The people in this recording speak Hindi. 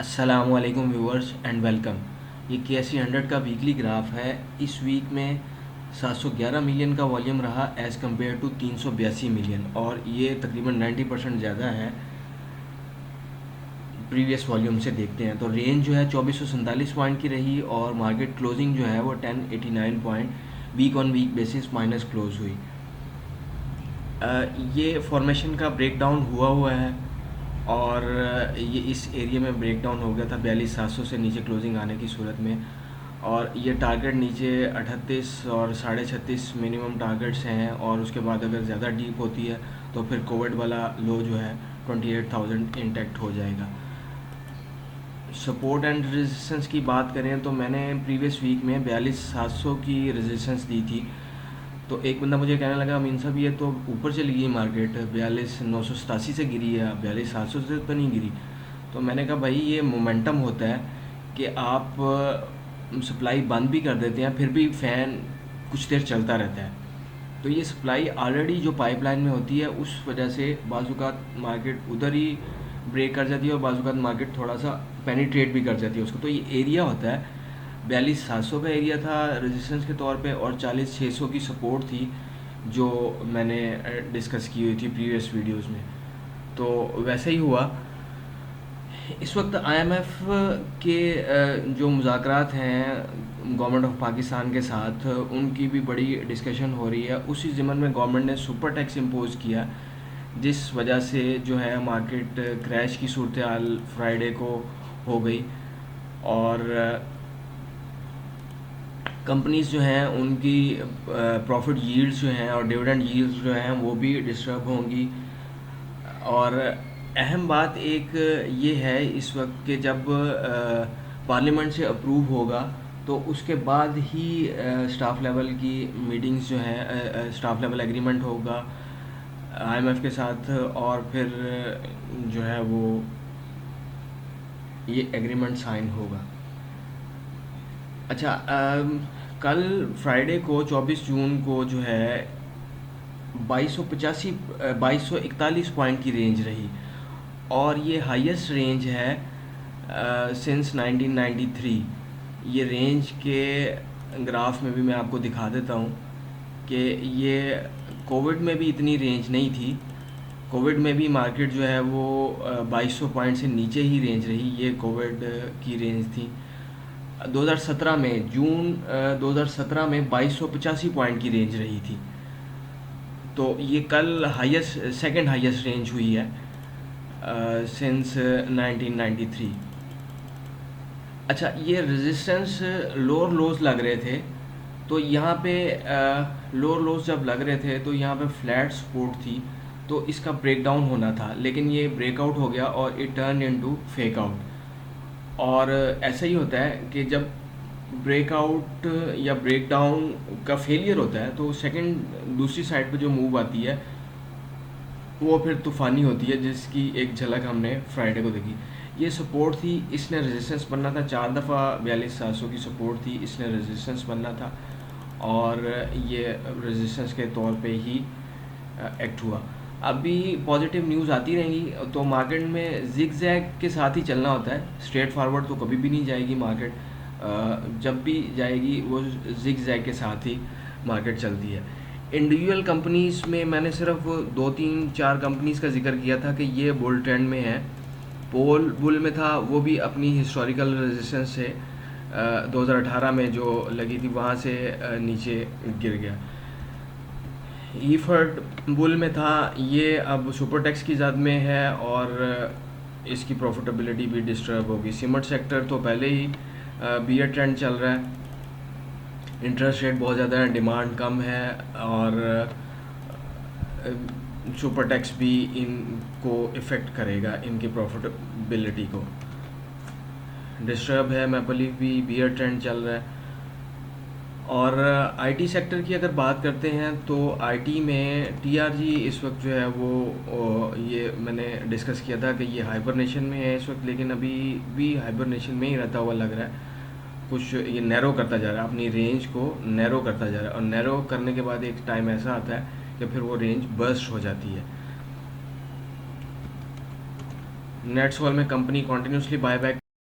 अस्सलामुअलैकुम व्यूअर्स एंड वेलकम। ये KSE 100 का वीकली ग्राफ है। इस वीक में 711 मिलियन का वॉल्यूम रहा एज़ कम्पेयर टू 382 मिलियन, और ये तकरीबन 90% ज़्यादा है प्रीवियस वॉल्यूम से। देखते हैं तो रेंज जो है 2447 पॉइंट की रही, और मार्केट क्लोजिंग जो है वो 1089 point week on week basis minus close हुई। ये फॉर्मेशन का ब्रेकडाउन हुआ है, और ये इस एरिया में ब्रेकडाउन हो गया था 42,700 से नीचे क्लोजिंग आने की सूरत में। और ये टारगेट नीचे 38 और 36.5 मिनिमम टारगेट्स हैं, और उसके बाद अगर ज़्यादा डीप होती है तो फिर कोविड वाला लो जो है 28,000 इंटैक्ट हो जाएगा। सपोर्ट एंड रेजिस्टेंस की बात करें तो मैंने प्रीवियस वीक में 42,700 की रेजिस्टेंस दी थी। तो एक बंदा मुझे कहने लगा, अमीन साहब ये तो ऊपर चली गई मार्केट, 42,987 से गिरी है, 42,700 से तो नहीं गिरी। तो मैंने कहा भाई ये मोमेंटम होता है कि आप सप्लाई बंद भी कर देते हैं फिर भी फ़ैन कुछ देर चलता रहता है। तो ये सप्लाई ऑलरेडी जो पाइपलाइन में होती है उस वजह से बाज़-औक़ात मार्केट उधर ही ब्रेक कर जाती है, और बाज़-औक़ात मार्केट थोड़ा सा पेनिट्रेट भी कर जाती है उसको। तो ये एरिया होता है 42,700 का एरिया था रेजिस्टेंस के तौर पे, और 40,600 की सपोर्ट थी जो मैंने डिस्कस की हुई थी प्रीवियस वीडियोस में। तो वैसे ही हुआ। इस वक्त IMF के जो मुज़ाकरात हैं गवर्नमेंट ऑफ पाकिस्तान के साथ, उनकी भी बड़ी डिस्कशन हो रही है। उसी ज़िमन में गवर्नमेंट ने सुपर टैक्स इम्पोज़ किया, जिस वजह से जो है मार्केट क्रैश की सूरत हाल फ्राइडे को हो गई, और कंपनीज़ जो हैं उनकी प्रॉफिट यील्ड्स जो हैं और डिविडेंड यील्ड्स जो हैं वो भी डिस्टर्ब होंगी। और अहम बात एक ये है इस वक्त कि जब पार्लियामेंट से अप्रूव होगा तो उसके बाद ही स्टाफ लेवल की मीटिंग्स जो हैं, स्टाफ लेवल एग्रीमेंट होगा IMF के साथ, और फिर जो है वो ये एग्रीमेंट साइन होगा। अच्छा, कल फ्राइडे को 24 जून को जो है 2241 पॉइंट की रेंज रही, और ये हाईएस्ट रेंज है सिंस 1993। ये रेंज के ग्राफ में भी मैं आपको दिखा देता हूँ कि ये कोविड में भी इतनी रेंज नहीं थी। कोविड में भी मार्केट जो है वो 2200 पॉइंट से नीचे ही रेंज रही। ये कोविड की रेंज थी 2017 में, जून 2017 में 2285 पॉइंट की रेंज रही थी। तो ये कल हाईएस्ट, सेकंड हाईएस्ट रेंज हुई है सिंस 1993। अच्छा, ये रेजिस्टेंस लोअर लोज लग रहे थे, तो यहाँ पे लोअर लोज जब लग रहे थे तो यहाँ पे फ्लैट सपोर्ट थी, तो इसका ब्रेकडाउन होना था, लेकिन ये ब्रेकआउट हो गया और it turn into fake out. और ऐसा ही होता है कि जब ब्रेकआउट या ब्रेकडाउन का फेलियर होता है तो सेकंड दूसरी साइड पे जो मूव आती है वो फिर तूफ़ानी होती है, जिसकी एक झलक हमने फ्राइडे को देखी। ये सपोर्ट थी, इसने रेजिस्टेंस बनना था, 4 दफ़ा 42,700 की सपोर्ट थी, इसने रेजिस्टेंस बनना था, और ये रेजिस्टेंस के तौर पे ही एक्ट हुआ। अभी पॉजिटिव न्यूज़ आती रहेंगी, तो मार्केट में जिग जैग के साथ ही चलना होता है। स्ट्रेट फॉरवर्ड तो कभी भी नहीं जाएगी मार्केट, जब भी जाएगी वो जिग जैग के साथ ही मार्केट चलती है। इंडिविजुअल कंपनीज़ में मैंने सिर्फ 2-3-4 कंपनीज़ का जिक्र किया था कि ये बुल ट्रेंड में है। पोल बुल में था, वो भी अपनी हिस्टोरिकल रेजिस्टेंस से 2018 में जो लगी थी वहाँ से नीचे गिर गया। ईफर्ट बुल में था, ये अब सुपर टैक्स की ज़द में है, और इसकी प्रॉफिटेबिलिटी भी डिस्टर्ब होगी। सीमेंट सेक्टर तो पहले ही बियर ट्रेंड चल रहा है, इंटरेस्ट रेट बहुत ज़्यादा है, डिमांड कम है, और सुपर टैक्स भी इनको इफ़ेक्ट करेगा, इनकी प्रॉफिटेबिलिटी को डिस्टर्ब है। मैपलीफ भी बियर ट्रेंड चल रहा है। और आईटी सेक्टर की अगर बात करते हैं तो आईटी में टीआरजी इस वक्त जो है वो ये मैंने डिस्कस किया था कि ये हाइबरनेशन में है इस वक्त, लेकिन अभी भी हाइबरनेशन में ही रहता हुआ लग रहा है। कुछ ये नैरो करता जा रहा है, अपनी रेंज को नैरो करता जा रहा है, और नैरो करने के बाद एक टाइम ऐसा आता है कि फिर वो रेंज बर्स्ट हो जाती है। नेट्सवॉल में कंपनी कॉन्टीन्यूसली बायबैक